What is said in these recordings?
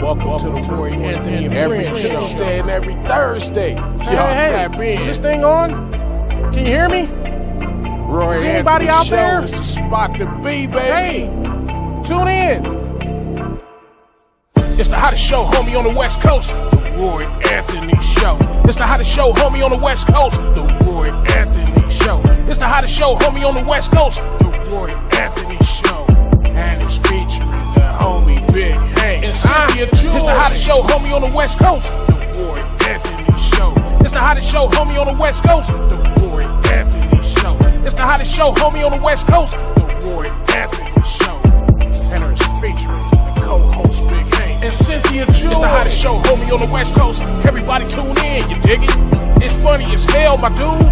Welcome to the Roy Anthony and every Tuesday and every Thursday. Y'all tap in. Is this thing on? Can you hear me? Roy Is Anthony anybody out Show there? is the spot to be, baby. Hey, tune in. It's the hottest show, homie, on the West Coast. The Roy Anthony Show. It's the hottest show, homie, on the West Coast. The Roy Anthony Show. It's the hottest show, homie, on the West Coast. The Roy Anthony Show. And it's featuring the homie Big Hank And Cynthia. It's the hottest show, homie, on the West Coast. The Roy Anthony Show. It's the hottest show, homie, on the West Coast. The Roy Anthony Show. It's the hottest show, homie, on the West Coast. The Roy Anthony Show. And it's featuring the co-host Big Hank And Cynthia. It's the hottest show, homie, on the West Coast. Everybody tune in, you dig it? It's funny as hell, my dude.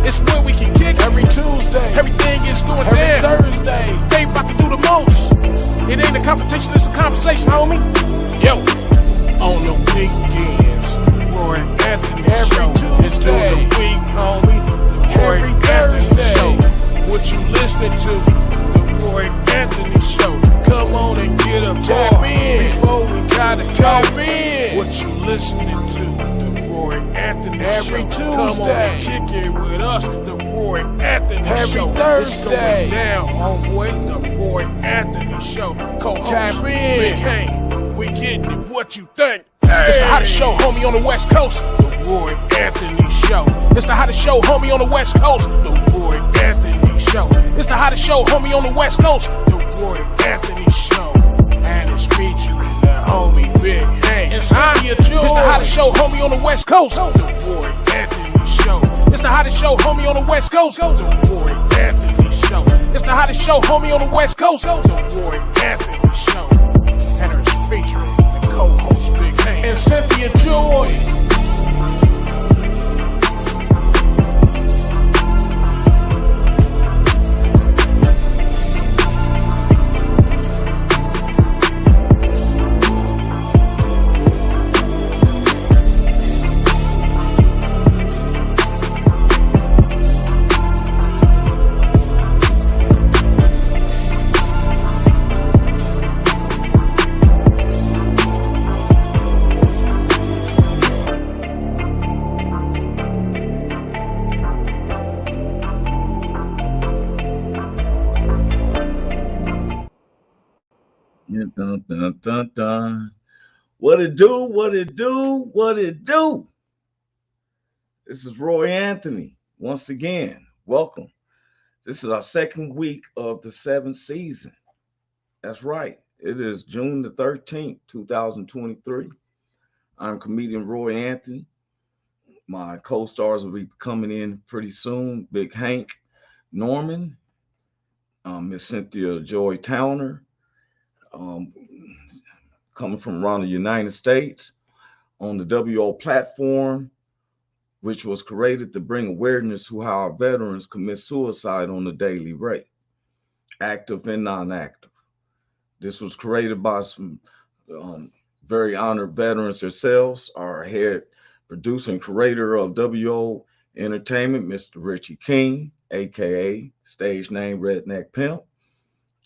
It's where we can kick it. Every Tuesday. Everything is going Every down. Thursday. They about to do the most. It ain't a confrontation, it's a conversation, homie. Yo, on the weekends, the Roy Anthony Every Show. It's through Tuesday. the week, homie. The Roy Every Anthony Thursday. Show. What you listening to? The Roy Anthony Show. Come on and get a Tap bar in. before we gotta Tap go. in. What you listening to? The Roy Anthony Every Show. Tuesday. Come on and kick it with us. The Roy Anthony Every Show. Thursday. It's going down, homeboy. The Roy Anthony Show. Co-host Tap in. Big Hank. We getting it. What you think? It's the hottest show, homie, on the West Coast. The Roy Anthony Show. It's the hottest show, homie, on the West Coast. The Roy Anthony Show. It's the hottest show, homie, on the West Coast. The Roy Anthony Show. And it's featuring the homie Big Hank And Cynthia. It's the hottest show, homie, on the West Coast. The Roy Anthony Show. It's the hottest show, homie, on the West Coast. The Roy Anthony Show. It's the hottest show, homie, on the West Coast. The Roy Anthony Show. And it's featuring the co-host Big Hank And Cynthia Joy. Dun, dun, dun, dun. What it do? What it do? What it do? This is Roy Anthony. Once again, welcome. This is our second week of the seventh season. That's right. It is June the 13th, 2023. I'm comedian Roy Anthony. My co-stars will be coming in pretty soon. Big Hank Norman, Miss Cynthia Joy Towner, coming from around the United States on the WO platform, which was created to bring awareness to how our veterans commit suicide on a daily rate, active and non-active. This was created by some very honored veterans themselves. Our head producer and creator of WO Entertainment, Mr. Richie King, aka stage name Redneck Pimp.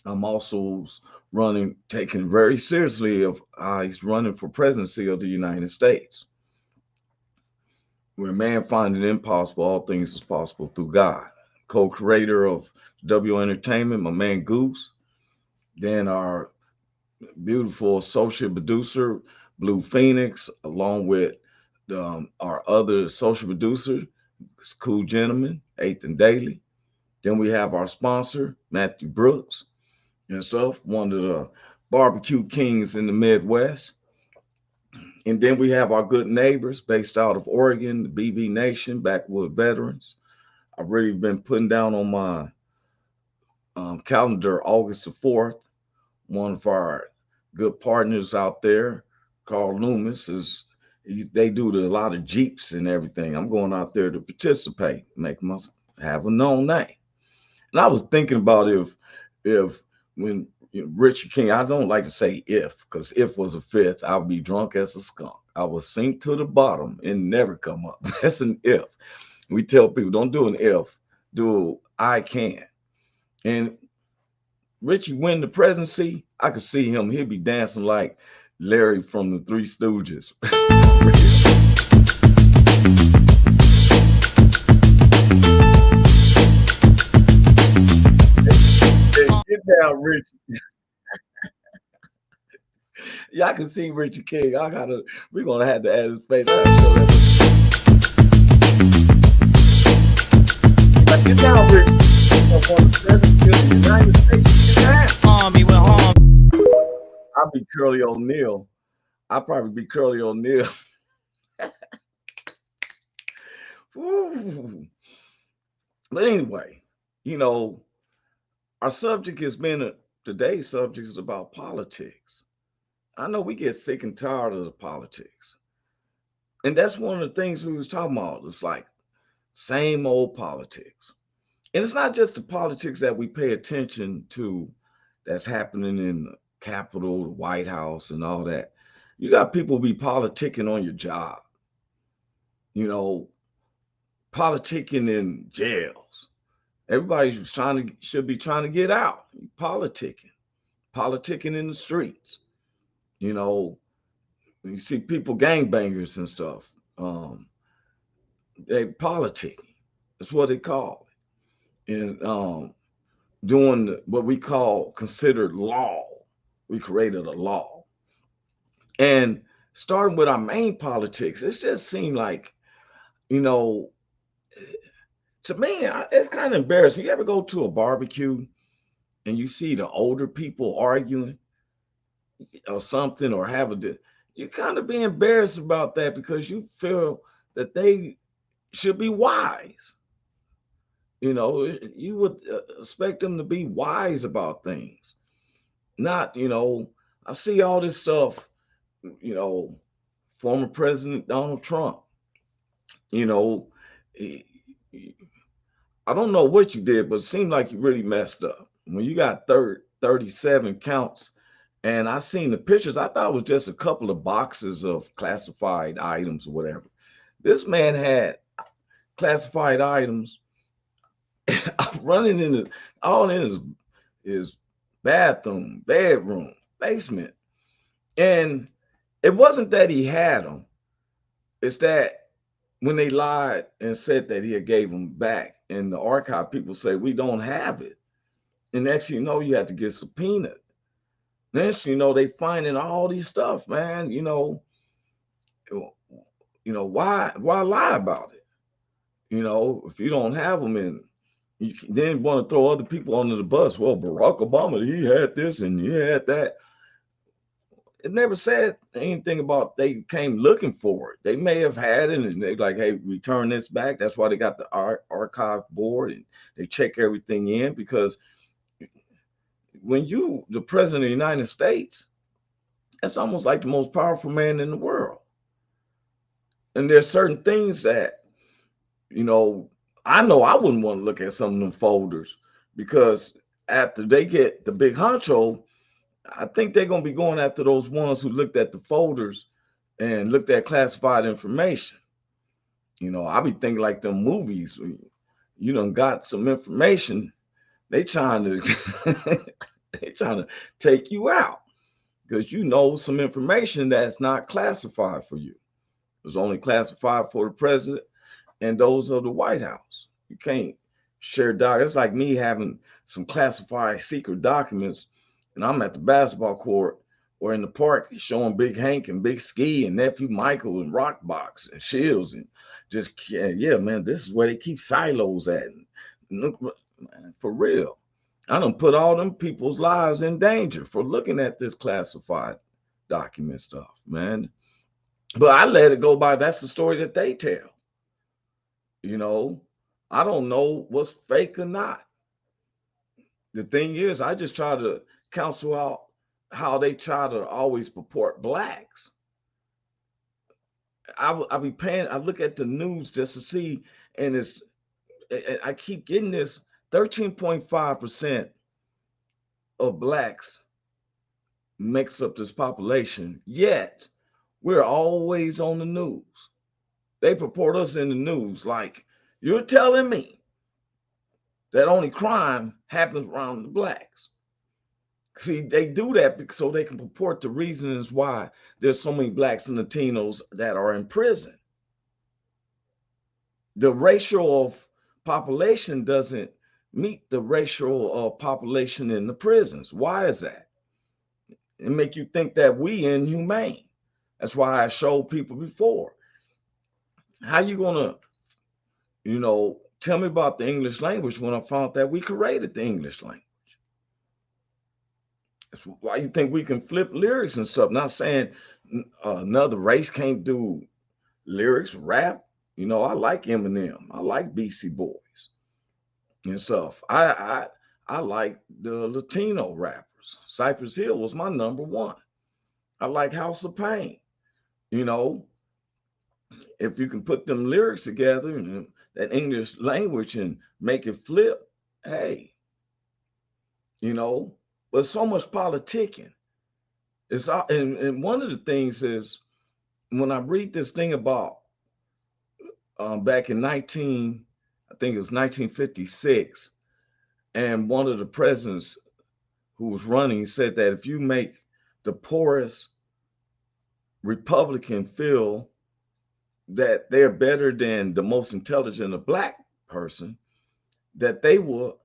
I'm also taking very seriously of he's running for presidency of the United States. Where man finds it impossible, all things is possible through God. Co-creator of W Entertainment, my man Goose. Then our beautiful associate producer, Blue Phoenix, along with our other associate producer, Cool Gentleman, Eighth and Daily. Then we have our sponsor, Matthew Brooks and stuff, one of the barbecue kings in the Midwest. And then we have our good neighbors based out of Oregon, the BB Nation, Backwood Veterans. I've really been putting down on my calendar August the 4th. One of our good partners out there, Carl Loomis, they do a lot of Jeeps and everything. I'm going out there to participate, have a known name. And I was thinking about if when Richie King, I don't like to say if, because if was a fifth, I would be drunk as a skunk. I would sink to the bottom and never come up. That's an if. We tell people, don't do an if, do I can. And Richie win the presidency, I could see him. He'd be dancing like Larry from the Three Stooges. Get down, Rich. Y'all can see Richard King. We're gonna have to add his face. I gotta show that. Get down, Rich. One of the presidents of the United States. Get down. Army with harm. I'll be Curly O'Neal. I'll probably be Curly O'Neal. But anyway, our subject has been today's subject is about politics. I know we get sick and tired of the politics. And that's one of the things we was talking about. It's like same old politics. And it's not just the politics that we pay attention to that's happening in the Capitol, the White House, and all that. You got people be politicking on your job, politicking in jails. Everybody should be trying to get out. Politicking in the streets. You see people gangbangers and stuff. They politicking. That's what they call it. And doing what we call considered law. We created a law. And starting with our main politics, it just seemed like, to me, it's kind of embarrassing. You ever go to a barbecue and you see the older people arguing or something, or you kind of be embarrassed about that because you feel that they should be wise. You would expect them to be wise about things. Not, I see all this stuff, former President Donald Trump, he, I don't know what you did, but it seemed like you really messed up. When you got 37 counts, and I seen the pictures, I thought it was just a couple of boxes of classified items or whatever. This man had classified items running in his bathroom, bedroom, basement. And it wasn't that he had them. It's that when they lied and said that he had gave them back, and the archive people say, we don't have it. And next you know, you have to get subpoenaed. Next they finding all these stuff, man. Why lie about it? If you don't have them, and you then want to throw other people under the bus. Well, Barack Obama, he had this and he had that. It never said anything about they came looking for it. They may have had it and they like, hey, return this back. That's why they got the archive board and they check everything in, because when you the president of the United States, that's almost like the most powerful man in the world. And there's certain things that, I know I wouldn't want to look at some of them folders, because after they get the big honcho, I think they're going to be going after those ones who looked at the folders and looked at classified information. I be thinking like them movies, you done got some information, they trying to take you out because some information that's not classified for you. It's only classified for the president and those of the White House. You can't share documents. It's like me having some classified secret documents, and I'm at the basketball court or in the park showing Big Hank and Big Ski and Nephew Michael and Rockbox and Shields, and just, yeah, man, this is where they keep silos at. Look, man, for real. I done put all them people's lives in danger for looking at this classified document stuff, man. But I let it go by. That's the story that they tell. I don't know what's fake or not. The thing is, I just try to counsel out how they try to always purport blacks. I look at the news just to see, and I keep getting this 13.5% of blacks makes up this population, yet we're always on the news. They purport us in the news like, you're telling me that only crime happens around the blacks. See, they do that so they can purport the reasons why there's so many blacks and Latinos that are in prison. The ratio of population doesn't meet the ratio of population in the prisons. Why is that? It make you think that we inhumane. That's why I showed people before. How you gonna, tell me about the English language when I found that we created the English language? That's why you think we can flip lyrics and stuff. Not saying another race can't do lyrics, rap. I like Eminem. I like BC Boys and stuff. I like the Latino rappers. Cypress Hill was my number one. I like House of Pain. If you can put them lyrics together and that English language and make it flip, hey, but so much politicking. It's and one of the things is when I read this thing about back in I think it was 1956, and one of the presidents who was running said that if you make the poorest Republican feel that they're better than the most intelligent a black person, that they will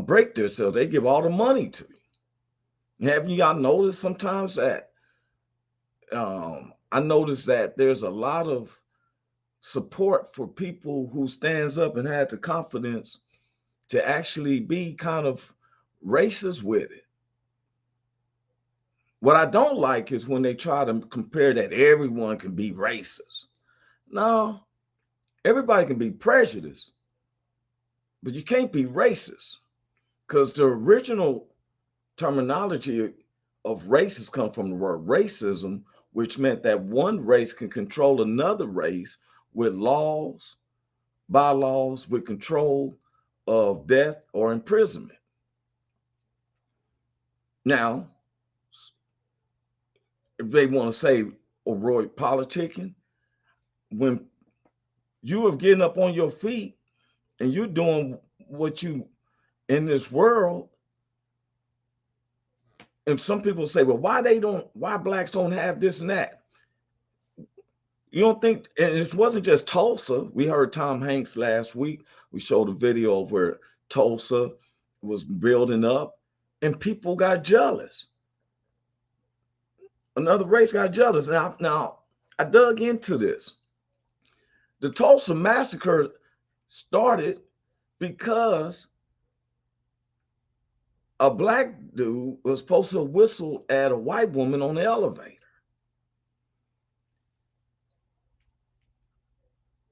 break themselves. They give all the money to you. Haven't y'all noticed sometimes that I noticed that there's a lot of support for people who stands up and had the confidence to actually be kind of racist with it. What I don't like is when they try to compare that everyone can be racist. No, everybody can be prejudiced, but you can't be racist, because the original terminology of racist come from the word racism, which meant that one race can control another race with laws, bylaws, with control of death or imprisonment. Now, if they want to say, oh, Roy, politicking, when you are getting up on your feet and you're doing what you in this world, and some people say, well, why blacks don't have this and that? You don't think, and it wasn't just Tulsa. We heard Tom Hanks last week. We showed a video of where Tulsa was building up and people got jealous. Another race got jealous. Now I dug into this. The Tulsa massacre started because a black dude was supposed to whistle at a white woman on the elevator.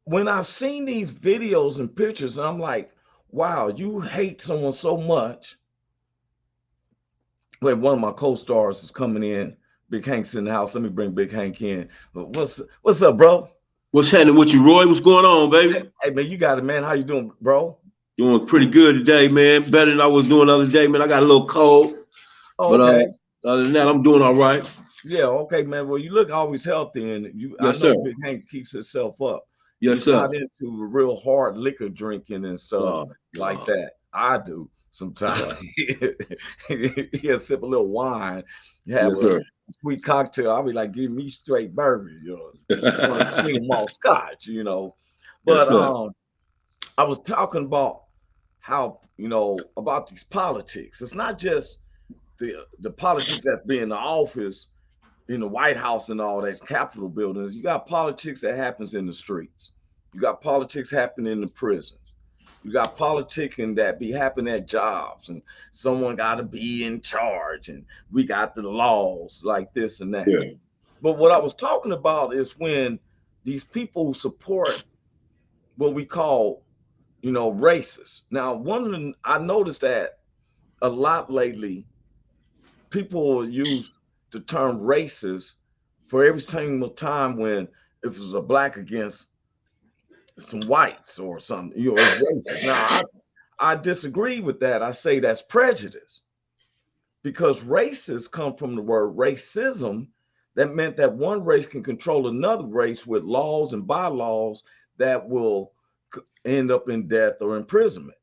When I've seen these videos and pictures, I'm like, wow, you hate someone so much. Like, one of my co-stars is coming in. Big Hank's in the house. Let me bring Big Hank in. What's up, bro? What's happening with you, Roy? What's going on, baby? Hey, man, you got it, man. How you doing, bro? Doing pretty good today, man. Better than I was doing the other day, man. I got a little cold. Oh, okay. But other than that, I'm doing all right. Yeah, okay, man. Well, you look always healthy, and Yes, I know sir. Big Hank keeps himself up. Yes, He's sir. not into real hard liquor drinking and stuff like that. I do sometimes. He'll sip a little wine, have Yes, a sir. sweet cocktail. I'll be like, give me straight bourbon, sweet malt scotch, But sir. I was talking about how, about these politics. It's not just the politics that's being in the office, in the White House and all that, Capitol buildings. You got politics that happens in the streets. You got politics happening in the prisons. You got politicking that be happening at jobs, and someone got to be in charge, and we got the laws like this and that. Yeah. But what I was talking about is when these people who support what we call, racists. Now, I noticed that a lot lately, people use the term racist for every single time when if it was a black against some whites or something, it's racist. Now, I disagree with that. I say that's prejudice, because racists come from the word racism. That meant that one race can control another race with laws and bylaws that will end up in death or imprisonment.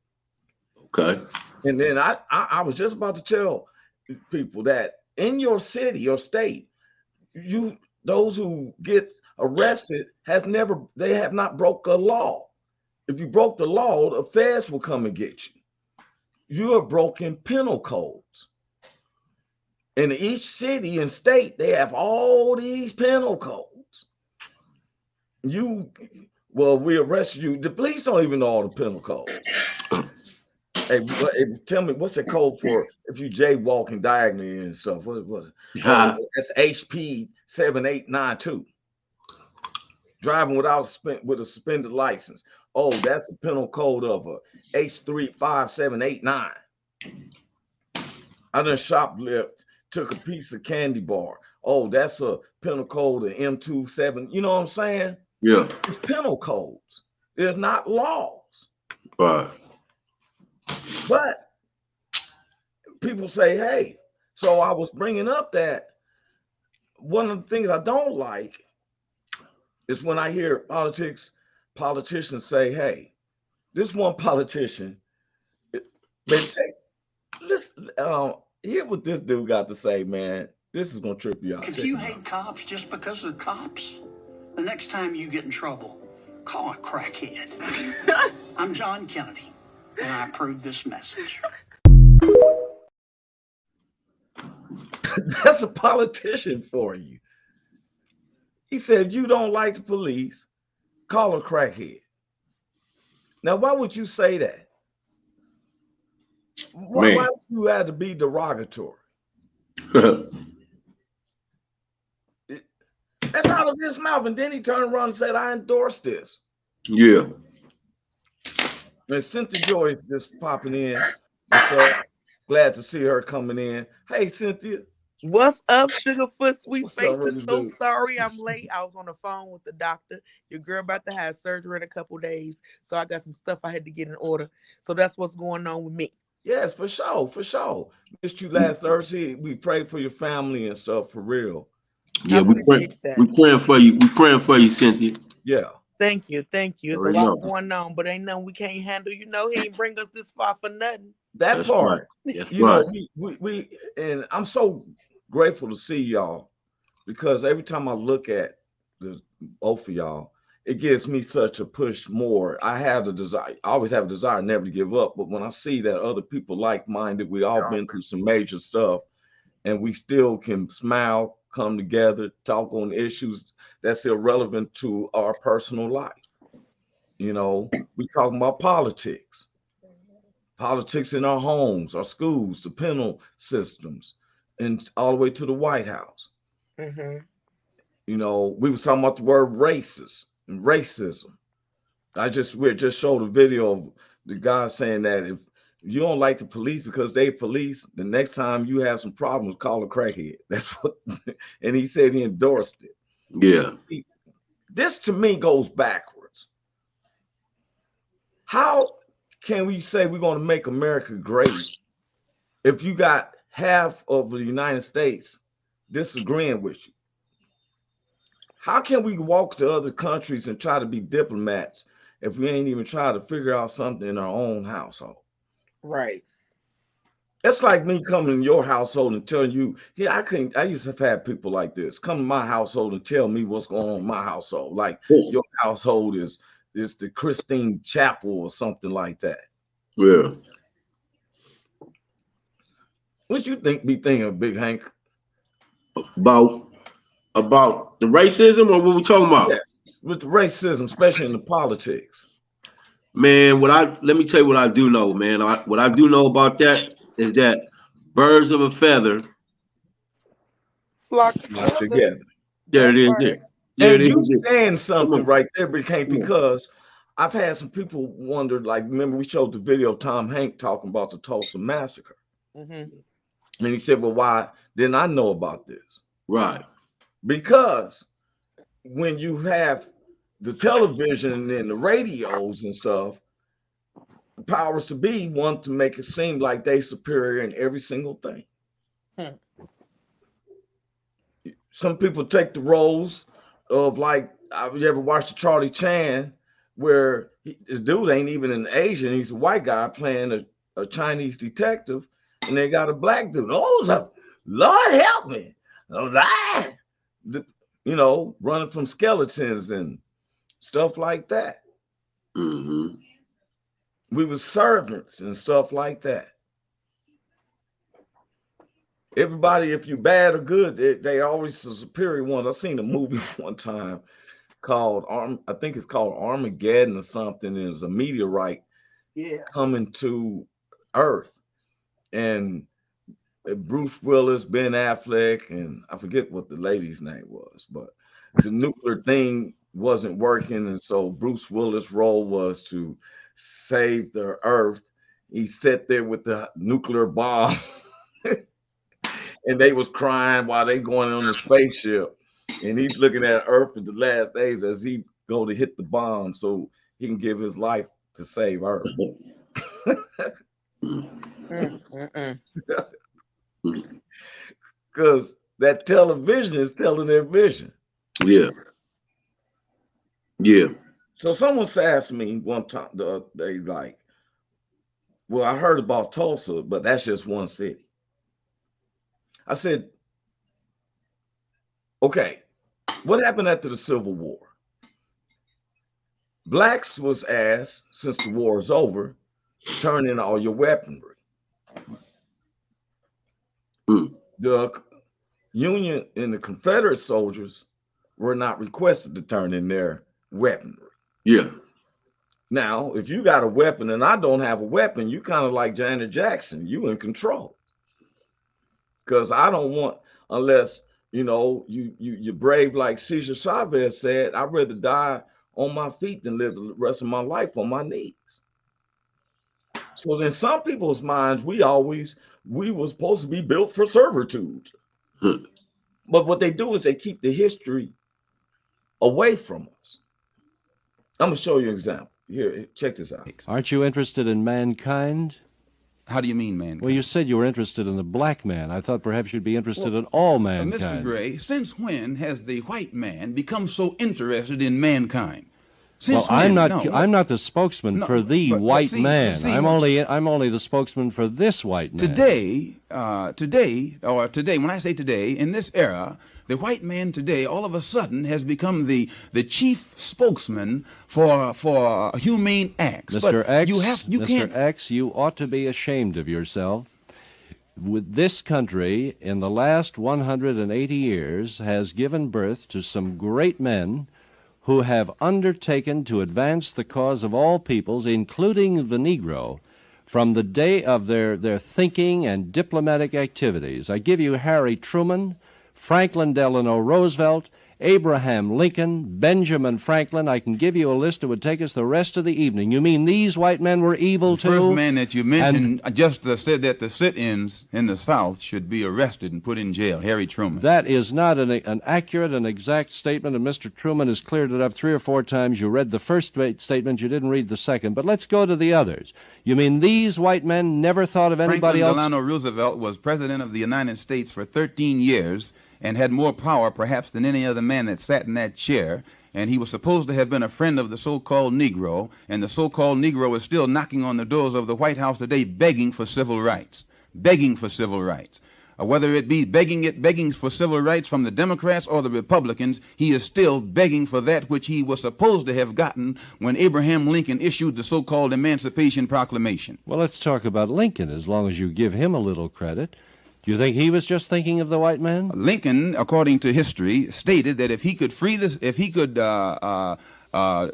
Okay. And then I was just about to tell people that in your city, your state, those who get arrested they have not broke a law. If you broke the law, the feds will come and get you. You are broken penal codes. In each city and state, they have all these penal codes. We arrested you. The police don't even know all the penal codes. Hey, tell me, what's the code for if you jaywalking diagonally and stuff? What was it? Oh, that's HP 7892. Driving with a suspended license. Oh, that's a penal code of a H35789. I done shoplift, took a piece of candy bar. Oh, that's a penal code of M27. You know what I'm saying? Yeah. It's penal codes. They're not laws. Right. But people say, hey, so I was bringing up that one of the things I don't like is when I hear politicians say, hey, this one politician, listen, hear what this dude got to say, man. This is going to trip you out. If you hate cops just because they're cops, the next time you get in trouble, call a crackhead. I'm John Kennedy, and I approve this message. That's a politician for you. He said, you don't like the police, call a crackhead. Now, why would you say that? Why would you have to be derogatory? That's out of his mouth. And then he turned around and said, I endorse this. Yeah. And Cynthia Joyce just popping in. So glad to see her coming in. Hey, Cynthia. What's up, Sugarfoot Sweet What's Faces? up, So sorry I'm late. I was on the phone with the doctor. Your girl about to have surgery in a couple days. So I got some stuff I had to get in order. So that's what's going on with me. Yes, for sure, for sure. Missed you last Thursday. We prayed for your family and stuff, for real. Yeah, we praying for you. We praying for you, Cynthia. Yeah. Thank you. Thank you. It's a lot going on, but ain't nothing we can't handle. You know, he ain't bring us this far for nothing. That part. Right. You know, we and I'm so grateful to see y'all, because every time I look at both of y'all, it gives me such a push more. I always have a desire never to give up. But when I see that other people like-minded, we all been through some major stuff, and we still can smile, come together, talk on issues that's irrelevant to our personal life. You know, we talking about politics in our homes, our schools, the penal systems, and all the way to the White House. Mm-hmm. You know, we was talking about the word racist and racism. We just showed a video of the guy saying that if you don't like the police because they police, the next time you have some problems, call a crackhead. That's what, and he said he endorsed it. Yeah. This to me goes backwards. How can we say we're going to make America great if you got half of the United States disagreeing with you? How can we walk to other countries and try to be diplomats if we ain't even try to figure out something in our own household? Right. It's like me coming in your household and telling you, yeah, I used to have had people like this come to my household and tell me what's going on in my household. Like your household is the Christine Chapel or something like that. Yeah. What you be thinking of, Big Hank? About the racism, or what we talking about? Yes, with the racism, especially in the politics. Man, let me tell you what I do know, man. What I do know about that is that birds of a feather flock together. There it is. And you saying something right there, Big Hank, because I've had some people wonder, like, remember we showed the video of Tom Hanks talking about the Tulsa massacre. Mm-hmm. And he said, well, why didn't I know about this? Right. Because when you have the television and the radios and stuff, the powers to be want to make it seem like they superior in every single thing. Some people take the roles of, like, you ever watched the Charlie Chan, where the dude ain't even an Asian, he's a white guy playing a Chinese detective, and they got a black dude. Oh, Lord help me. Oh, that. You know, running from skeletons and stuff like that. Mm-hmm. We were servants and stuff like that. Everybody, if you bad or good, they always the superior ones. I seen a movie one time called I think it's called Armageddon or something. It was a meteorite coming to Earth, and Bruce Willis, Ben Affleck, and I forget what the lady's name was, but the nuclear thing wasn't working, and so Bruce Willis' role was to save the Earth. He sat there with the nuclear bomb, and they was crying while they going on the spaceship, and he's looking at Earth at the last days as he go to hit the bomb so he can give his life to save Earth. Because that television is telling their vision. Yeah. Yeah. So someone asked me one time, they like, well, I heard about Tulsa, but that's just one city. I said, okay, what happened after the Civil War? Blacks was asked, since the war is over, turn in all your weaponry. The Union and the Confederate soldiers were not requested to turn in their weaponry. Yeah. Now, if you got a weapon and I don't have a weapon, you kind of like Janet Jackson. You in control. Because I don't want, unless, you know, you're brave like Cesar Chavez said, I'd rather die on my feet than live the rest of my life on my knees. So in some people's minds, we were supposed to be built for servitude. But what they do is they keep the history away from us. I'm gonna show you an example. Here, check this out. Aren't you interested in mankind? How do you mean mankind? Well, you said you were interested in the black man. I thought perhaps you'd be interested in all mankind. Mr. Gray, since when has the white man become so interested in mankind? Since well, when? I'm not the spokesman for the white man. I'm only the spokesman for this white man. Today, when I say today, in this era, the white man today all of a sudden has become the chief spokesman for humane acts. Mr. X, you ought to be ashamed of yourself. With this country, in the last 180 years, has given birth to some great men who have undertaken to advance the cause of all peoples, including the Negro, from the day of their thinking and diplomatic activities. I give you Harry Truman, Franklin Delano Roosevelt, Abraham Lincoln, Benjamin Franklin. I can give you a list that would take us the rest of the evening. You mean these white men were evil too? The first man that you mentioned just said that the sit-ins in the South should be arrested and put in jail, Harry Truman. That is not an accurate and exact statement, and Mr. Truman has cleared it up 3 or 4 times. You read the first statement, you didn't read the second. But let's go to the others. You mean these white men never thought of anybody else? Franklin Delano Roosevelt was president of the United States for 13 years, and had more power perhaps than any other man that sat in that chair, and he was supposed to have been a friend of the so-called Negro, and the so-called Negro is still knocking on the doors of the White House today begging for civil rights, whether it be begging for civil rights from the Democrats or the Republicans, he is still begging for that which he was supposed to have gotten when Abraham Lincoln issued the so-called Emancipation Proclamation. Well, let's talk about Lincoln, as long as you give him a little credit. Do you think he was just thinking of the white man? Lincoln, according to history, stated that if he could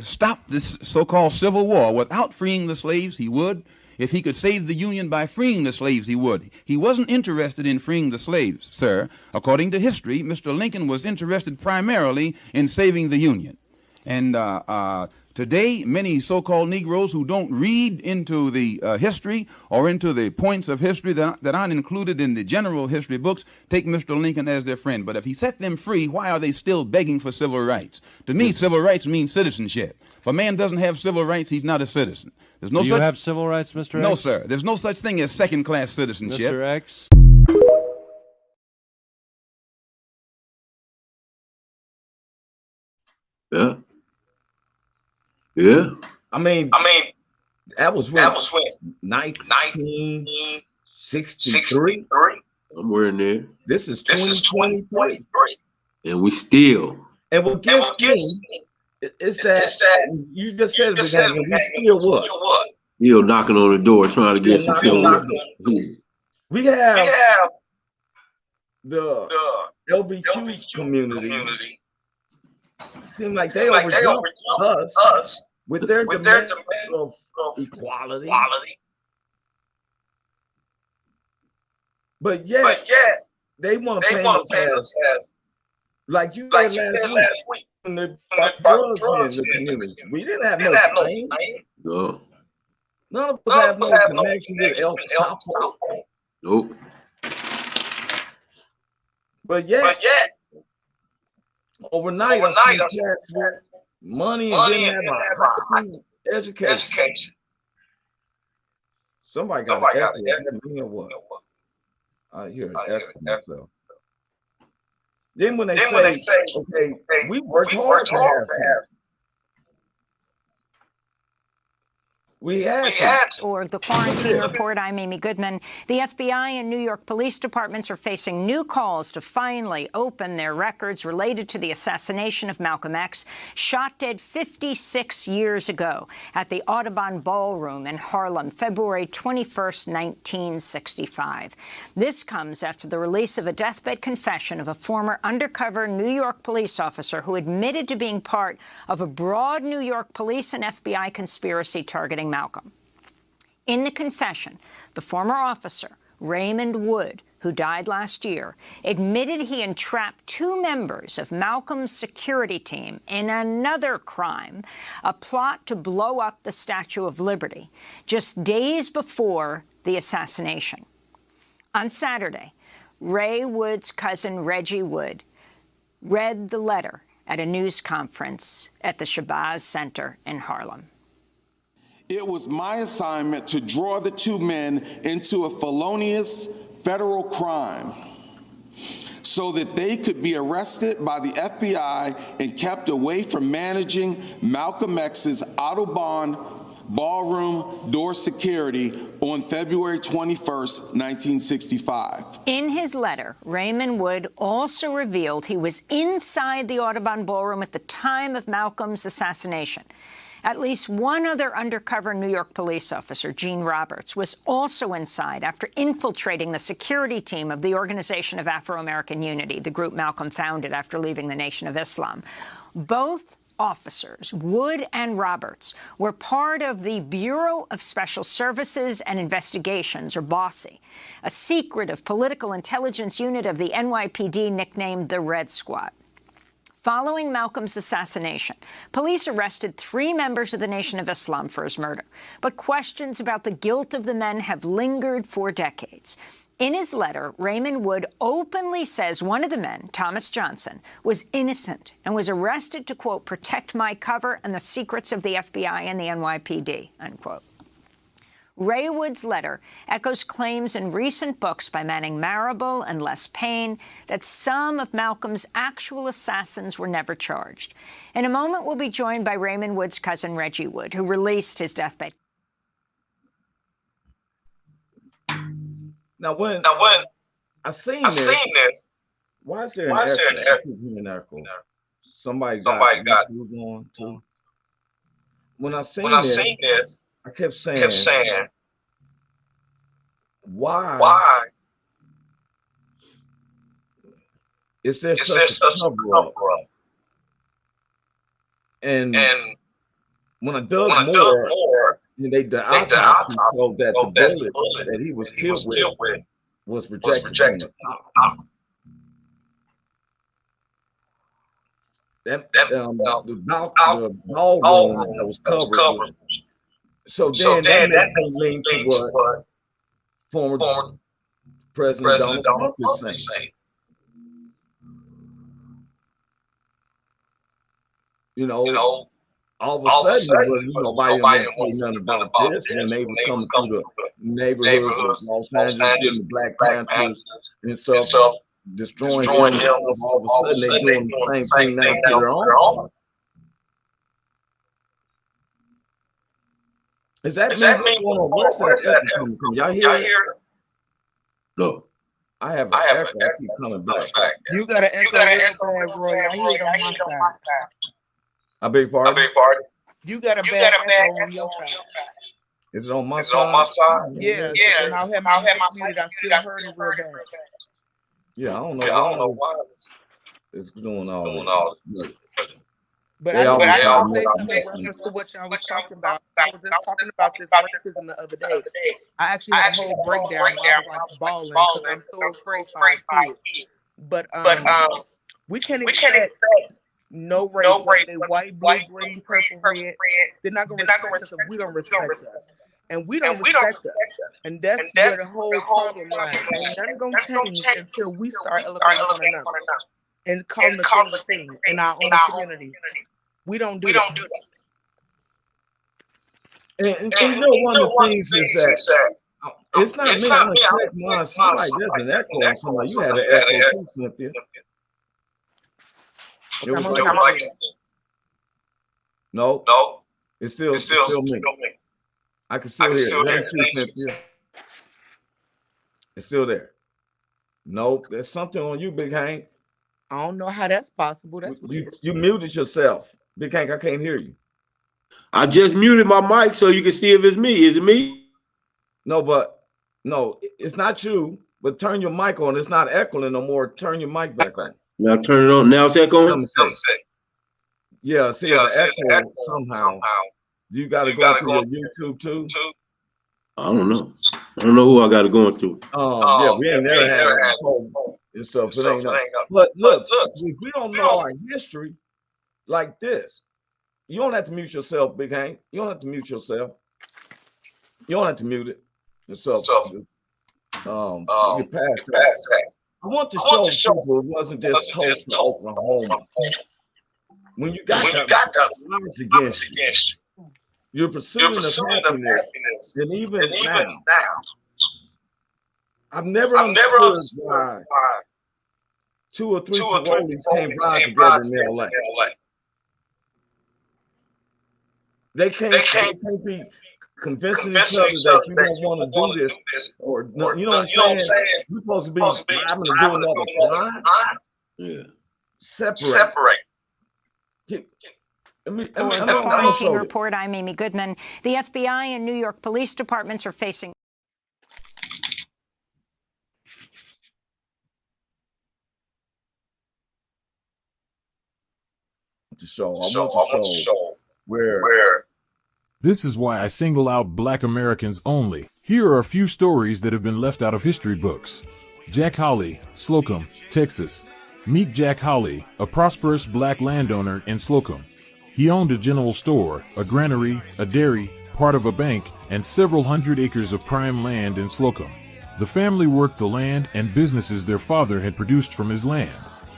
stop this so-called Civil War without freeing the slaves, he would. If he could save the Union by freeing the slaves, he would. He wasn't interested in freeing the slaves, sir. According to history, Mr. Lincoln was interested primarily in saving the Union. And today, many so-called Negroes who don't read into the history or into the points of history that aren't included in the general history books take Mr. Lincoln as their friend. But if he set them free, why are they still begging for civil rights? To me, civil rights means citizenship. If a man doesn't have civil rights, he's not a citizen. There's no Do you have civil rights, Mr. X? No, sir. There's no such thing as second-class citizenship. Mr. X? Yeah. Yeah. I mean, That was when 1963. Somewhere in there. This is 2023. And we still. And what gets me is that you just said it again, and we still what? Still knocking on the door trying to get some children. We have the LBQ community. Seem like they overjumped us with their demand of equality. But yet they want to paint us as, like you said last week, when they brought drugs in the community. We didn't have no claim. No. None of us have no connection with El Chapo. Nope. But yet, overnight, I see cats with money and didn't have a education. Somebody got an F me or what? I hear an F for myself. Then when they say, okay, we worked hard to have him. We had to. Or the Quarantine Report. I'm Amy Goodman. The FBI and New York police departments are facing new calls to finally open their records related to the assassination of Malcolm X, shot dead 56 years ago at the Audubon Ballroom in Harlem, February 21st, 1965. This comes after the release of a deathbed confession of a former undercover New York police officer who admitted to being part of a broad New York police and FBI conspiracy targeting Malcolm. In the confession, the former officer, Raymond Wood, who died last year, admitted he entrapped two members of Malcolm's security team in another crime, a plot to blow up the Statue of Liberty, just days before the assassination. On Saturday, Ray Wood's cousin, Reggie Wood, read the letter at a news conference at the Shabazz Center in Harlem. It was my assignment to draw the two men into a felonious federal crime so that they could be arrested by the FBI and kept away from managing Malcolm X's Audubon Ballroom door security on February 21st, 1965. In his letter, Raymond Wood also revealed he was inside the Audubon Ballroom at the time of Malcolm's assassination. At least one other undercover New York police officer, Gene Roberts, was also inside after infiltrating the security team of the Organization of Afro-American Unity, the group Malcolm founded after leaving the Nation of Islam. Both officers, Wood and Roberts, were part of the Bureau of Special Services and Investigations, or BOSSI, a secretive political intelligence unit of the NYPD nicknamed the Red Squad. Following Malcolm's assassination, police arrested 3 members of the Nation of Islam for his murder, but questions about the guilt of the men have lingered for decades. In his letter, Raymond Wood openly says one of the men, Thomas Johnson, was innocent and was arrested to, quote, protect my cover and the secrets of the FBI and the NYPD, unquote. Ray Wood's letter echoes claims in recent books by Manning Marable and Les Payne that some of Malcolm's actual assassins were never charged. In a moment, we'll be joined by Raymond Wood's cousin, Reggie Wood, who released his deathbed. Now, when I seen this, why is there an echo? Somebody got going too. When I seen this, I kept saying, why is there such a cover-up? And when I dug more, the autopsy showed that the bullet that he was killed with was rejected from the top. The ballroom that was covered. So then that makes me lean to what former President Donald Trump is saying. You know, all of a sudden, nobody didn't say nothing about this when they were coming through the neighborhoods of Los Angeles, getting the Black Panthers and stuff, destroying them. All of a sudden, they're doing the same thing now to their own. Is that me? Where's that echo coming from? Y'all hear it? No. I have an echo. I keep coming back. You got an echo real bad, Roy. I hear it on my side. I beg your pardon? You got a bad echo on your side. Is it on my side? Yeah. When I had my mic muted, I still heard it real bad. Yeah, I don't know why it's doing all this. But I want to say something in reference to what y'all was talking about. I was just talking about this racism the other day. I actually had a whole breakdown. I was like bawling because I'm so afraid for our kids. But we can't expect no race, whether they white, blue, green, purple, red. They're not going to respect us if we don't respect us. And we don't respect us. And that's where the whole problem lies. And nothing going to change until we start elevating one another and calling the thing in our own community. We don't do that. And you know, one of the things is that it's not me. I'm gonna check mine. Somebody there's an echo on somebody. You had an echo too, Cynthia. It was like no, it's still me. I can still hear it. Thank you, Cynthia. It's still there. Nope, there's something on you, Big Hank. I don't know how that's possible. That's you muted yourself. Big Hank, I can't hear you. I just muted my mic so you can see if it's me. Is it me? No, it's not you. But turn your mic on. It's not echoing no more. Turn your mic back on. Now turn it on. Now it's echoing. Yeah, see, it's echo somehow. Do you got to go through your YouTube too? I don't know. I don't know who I got to go through. Yeah, we ain't never had and stuff. It ain't. But look, if we don't know our history like this, you don't have to mute yourself, Big Hank. You don't have to mute yourself. You don't have to mute it yourself. Get past that. I want to show people it wasn't just Tulsa, Oklahoma. When you got the odds against you, your pursuit of happiness, and even now, I've never understood why 2 or 3 Coronas can't ride together in LA. They can't be convincing each other that you don't want to do this, or you know what I'm saying? You're supposed to be having to do another crime. Yeah. Separate. For the Quarantine Report, I'm Amy Goodman. The FBI and New York police departments are facing I want to show where. This is why I single out Black Americans only. Here are a few stories that have been left out of history books. Jack Holley, Slocum, Texas. Meet Jack Holley, a prosperous black landowner in Slocum. He owned a general store, a granary, a dairy, part of a bank, and several hundred acres of prime land in Slocum. The family worked the land and businesses their father had produced from his land.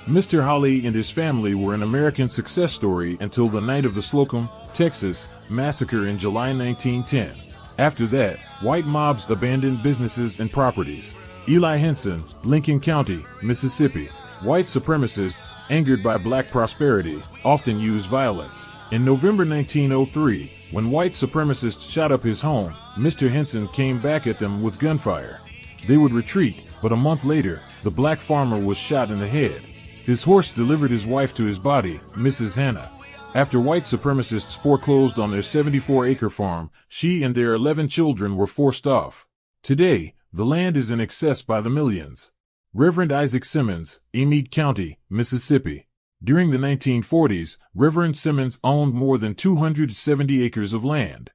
Mr. Holley and his family were an American success story until the night of the Slocum, Texas, massacre in July 1910. After that, white mobs abandoned businesses and properties. Eli Henson, Lincoln County, Mississippi. White supremacists, angered by black prosperity, often use violence. In November 1903, when white supremacists shot up his home, Mr. Henson came back at them with gunfire. They would retreat, but a month later, the black farmer was shot in the head. His horse delivered his wife to his body, Mrs. Hannah. After white supremacists foreclosed on their 74-acre farm, she and their 11 children were forced off. Today, the land is in excess by the millions. Reverend Isaac Simmons, Amite County, Mississippi. During the 1940s, Reverend Simmons owned more than 270 acres of land.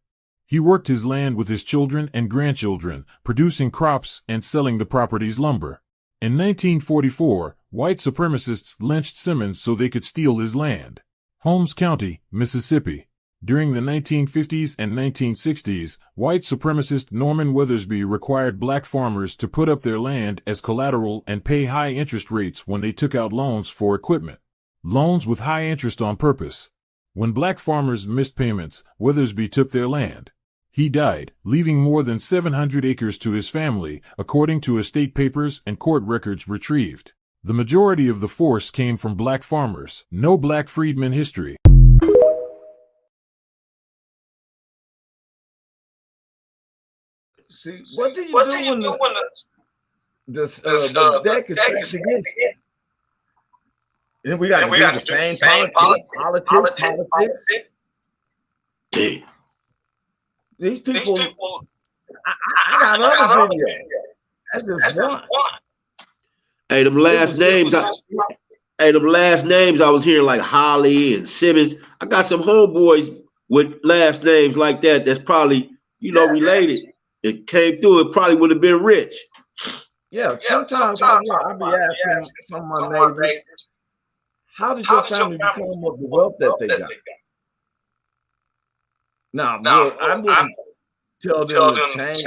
He worked his land with his children and grandchildren, producing crops and selling the property's lumber. In 1944, white supremacists lynched Simmons so they could steal his land. Holmes County, Mississippi. During the 1950s and 1960s, white supremacist Norman Weathersby required black farmers to put up their land as collateral and pay high interest rates when they took out loans for equipment. Loans with high interest on purpose. When black farmers missed payments, Weathersby took their land. He died, leaving more than 700 acres to his family, according to estate papers and court records retrieved. The majority of the force came from black farmers. No black freedmen history. See, what do you do when the deck is stacked against you? And we got to do the same politics. Damn. These people, I got other videos. That's just one. Hey, them last names. Hey, them last names I was hearing like Holly and Simmons. I got some homeboys with last names like that. That's probably related. It came through. It probably would have been rich. Yeah. Sometimes I be asking some of my neighbors, how did your family become of the wealth that they got? Now, I wouldn't tell them to change.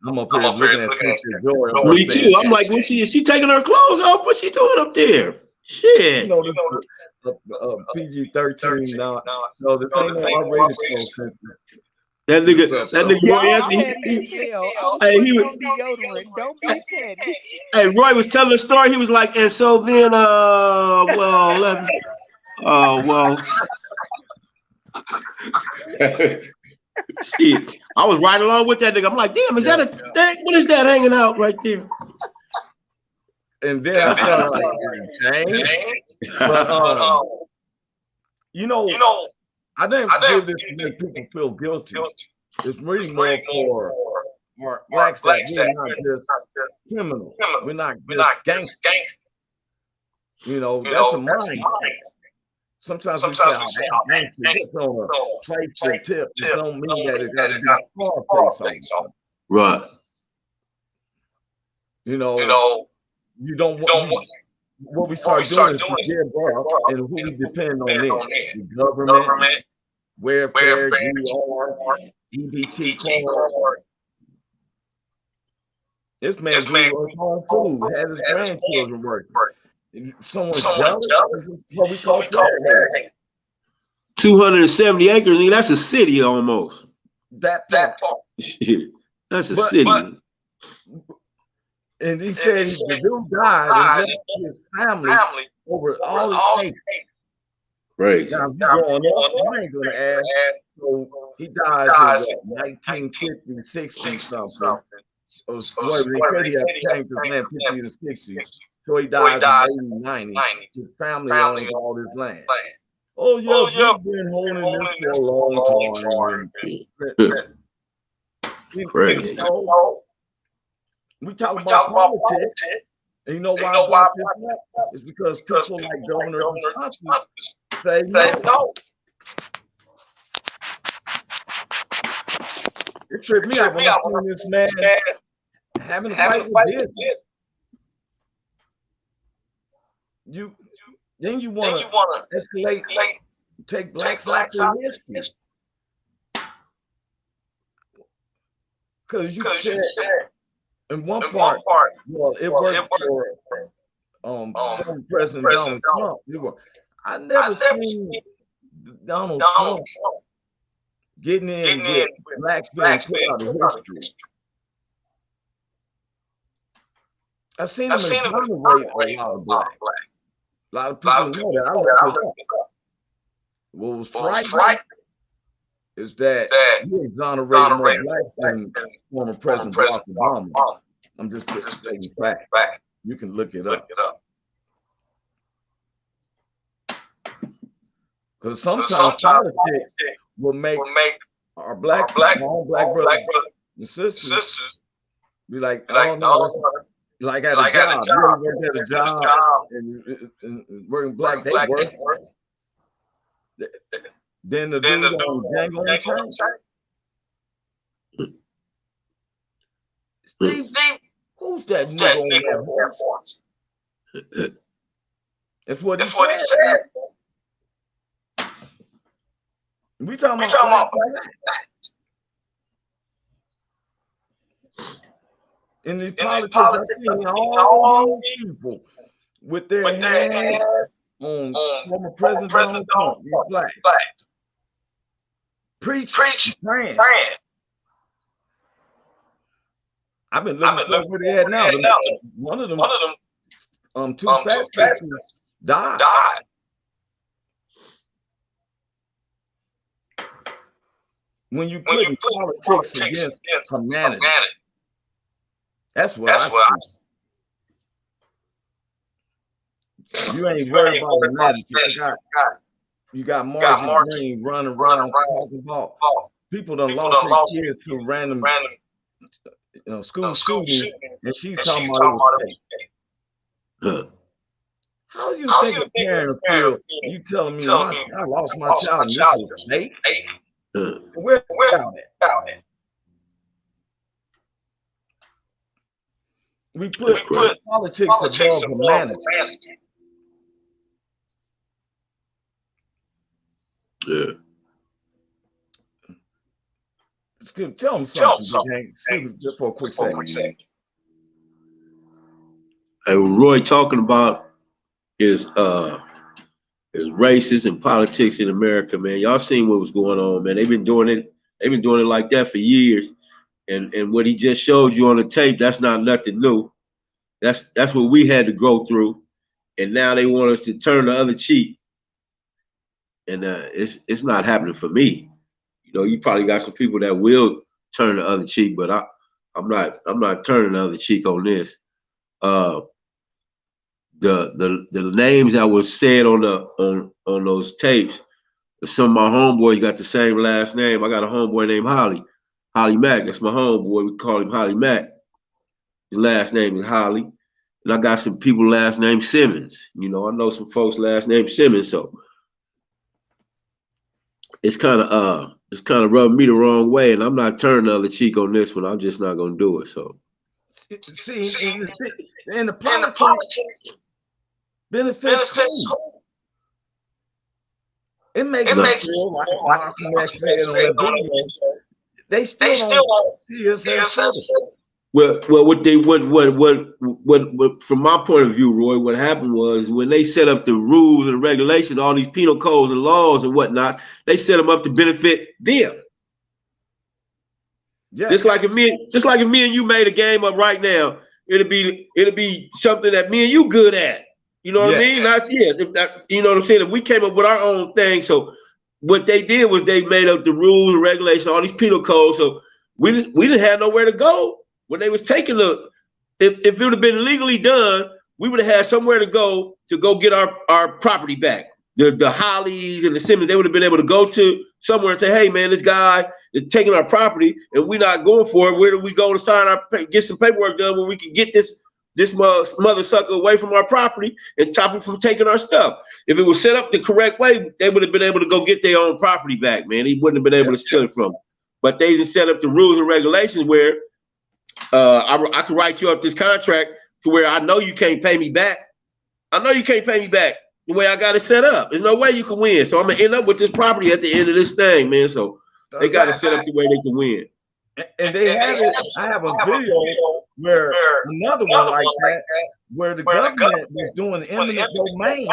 I'm up here looking at Cynthia Joy. Me too. I'm like, is she taking her clothes off? What's she doing up there? Shit. PG-13 now. No, this ain't no outrageous show. That nigga Don't be petty. Hey, Roy was telling the story. He was like, and so then, shit. I was right along with that nigga. I'm like, damn, is that a thing? What is that hanging out right there? And then I started like, but I didn't do this to make people feel guilty. It's really more for blacks that we're not just criminals. We're not just gangsters. That's a mindset. Sometimes we say, gangster, it's on a playful tip. It don't mean that it got to be a small place on. Right. You don't want. What we start doing is forget about and who we depend on then. The government, welfare, GR, EBT card. This man grew his own food, had his grandchildren working. Someone's jealous. This is what we call play. 270 acres, nigga, that's a city almost. That part. Shit, that's a city. And he said the dude died and left his family over all his acres. Right. Now, if you're going up, I ain't going to ask. So he dies in 1950, 60 something. So they said he had changed his land 50 to 60. So he dies in 1890. His family owns all this land. Oh, yeah, we've been holding this for a long time. Crazy. We talk about politics, and you know why it's because people like Governor DeSantis say no. It tripped me out when I seen this man having a fight with this. You want to escalate, take blacks out of history. Because you said in one part, well, it worked for President Donald Trump. I never seen Donald Trump getting in with blacks being put out of history. I've seen him exonerate a lot of blacks. A lot of people know that. I looked it up. What was frightening is that he exonerated more blacks than former President Barack Obama. I'm just stating fact. You can look it up. Because sometimes politics will make our black brothers and sisters be like, oh no, like at a job. You ever work at a job and working black, they work. Then the dude on Django Unchained. Steve, who's that nigga on that horse? That's what he said. We talking about in the politics, I seen all these people with their hands on former President Donald Trump. He's black. Preach, praying. I've been looking for where they at now. One of them, two fat sisters died. when you put politics against humanity. That's what I see. You ain't worried about humanity. You got Margie Green running around talking about people done lost their kids to random school shootings, and she's talking about it was fake. How do you think a parent feels? You telling me I lost my child and this was fake? Where about it? We put politics above humanity. Yeah. Tell them something. Just for a quick second. Hey, when Roy talking about his races and politics in America, man, y'all seen what was going on, man. They've been doing it like that for years. And what he just showed you on the tape, that's not nothing new. That's what we had to go through. And now they want us to turn the other cheek. And it's not happening for me. You know, you probably got some people that will turn the other cheek, but I'm not turning the other cheek on this. The names that was said on those tapes, some of my homeboys got the same last name. I got a homeboy named Holly Mack. That's my homeboy. We call him Holly Mack. His last name is Holly. And I got some people last name Simmons. You know, I know some folks last name Simmons, so it's kind of rubbing me the wrong way, and I'm not turning the other cheek on this one. I'm just not gonna do it. So see, and the politics benefits who? It makes us feel like Malcolm X said on that video. They still don't see us as citizens. Well, what from my point of view, Roy, what happened was when they set up the rules and regulations, all these penal codes and laws and whatnot, they set them up to benefit them. Yeah. Just like if me and you made a game up right now, it'll be something that me and you good at. You know what I mean? You know what I'm saying? If we came up with our own thing, so what they did was they made up the rules and regulations, all these penal codes. So we didn't have nowhere to go. When they was taking if it would have been legally done, we would have had somewhere to go get our property back. The Hollies and the Simmons, they would have been able to go to somewhere and say, hey man, this guy is taking our property and we're not going for it. Where do we go to get some paperwork done where we can get this mother sucker away from our property and stop him from taking our stuff? If it was set up the correct way, they would have been able to go get their own property back, man. He wouldn't have been able to steal it from them. But they just set up the rules and regulations where I can write you up this contract to where I know you can't pay me back. I know you can't pay me back the way I got it set up. There's no way you can win. So I'm gonna end up with this property at the end of this thing, man. So they got to set up the way they can win. And they have it. I have a video where another one like that, where the government was doing eminent domain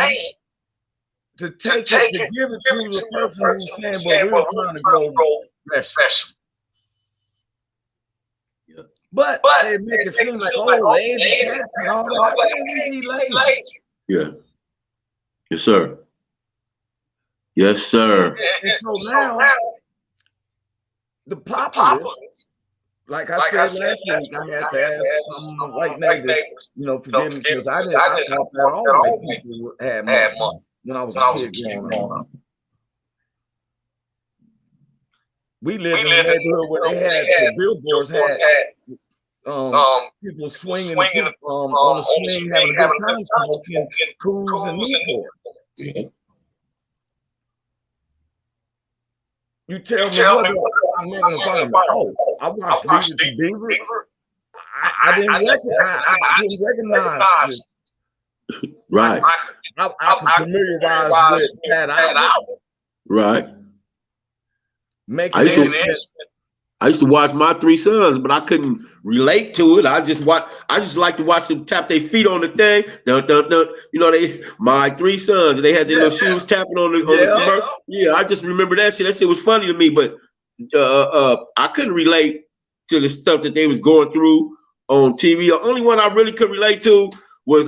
to take it, to give it to the person who's saying, "Well, we were trying to go fresh." But they make it seem like, lazy cats and all that. Why can't we be lazy? Yeah. Yes, sir. Yes, sir. And so now, the populace, like I said last week, I had to ask some of my white neighbors, forgive me, because I thought that all white people had money when I was a kid growing up. We lived in a neighborhood where they had the billboards had people swinging on the swing, having a good time, smoking cools and Newports. You tell me what I'm making a fun of. Oh, I watched Leave It to Beaver. I didn't recognize this. Right. I can familiarize with that album. Right. I used to watch My Three Sons, but I couldn't relate to it. I just like to watch them tap their feet on the thing. Dun, dun, dun. They My Three Sons, and they had their little shoes tapping on the commercial. Yeah, I just remember that shit. That shit was funny to me, but I couldn't relate to the stuff that they was going through on TV. The only one I really could relate to was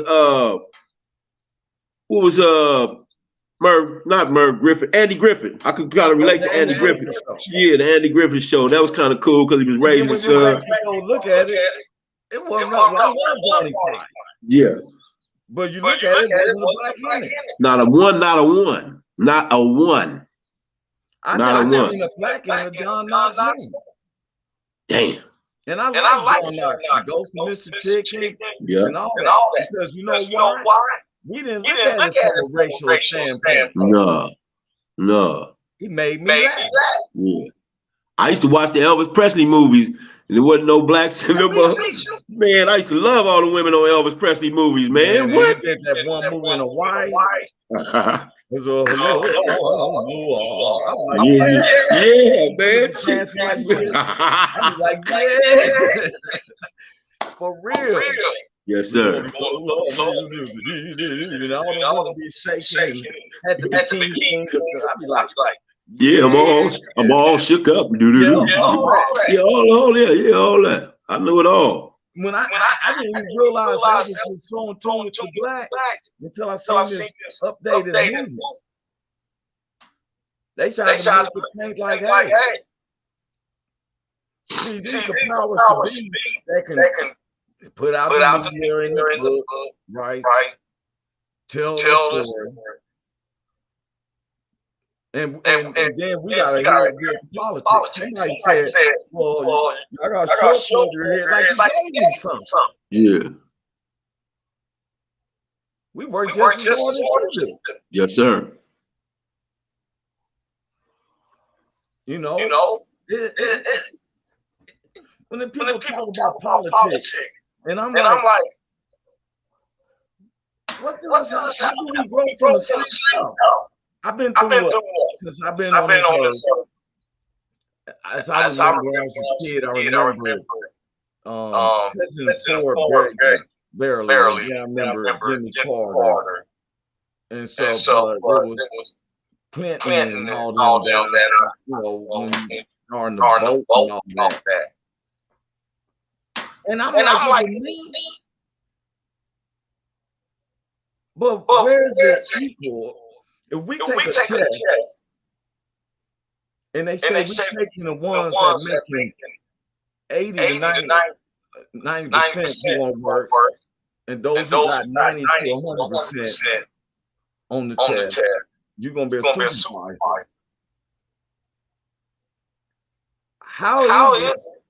Not Merv Griffin, Andy Griffin. I could kind of relate to Andy Griffin. Yeah, the Andy Griffin show. That was kind of cool because he was raising his son. Look at it. It wasn't right. I love Johnny Five. Yeah. But you look at it, it wasn't a black man. Not a one. Not a one. Not a one. Not a one. A black in a John Knox movie. Damn. And I like John Knox. He goes to Mr. Chicken and all that. Because you know why? We didn't look at it from a racial standpoint. No. He made me laugh. Yeah. I used to watch the Elvis Presley movies, and there wasn't no blacks in them. Man, I used to love all the women on Elvis Presley movies, man. What? He did that one movie in Hawaii. Yeah, man. I was like, yeah. For real. Yes, sir. And all the women be shaking. Had to be king. I'd be like, yeah, I'm all shook up. Yeah, all that. I know it all. When I didn't even realize Elvis was so in tune with the black until I seen this updated movie. They tried to make it paint like, hey. See, these are powers to be that can put out the media in the book, right? Tell the story. And then we gotta hear politics. Somebody said, well, I got a short over here like you gave me something. Yeah. We work just as hard as you do. Yes, sir. You know, when the people talk about politics, and I'm like, how do we grow from the same stuff? I've been through since I've been on this earth. As I remember when I was a kid, I remember President Ford barely. Yeah, I remember Jimmy Carter and stuff. There was Clinton and all them that you know, on the boat and all that. And I'm like, but where's the equal? If we take a test and they say we're taking the ones that making 80 to 90% won't work, and those who got 90 to 100% on the test, you're gonna be a supervisor. How is it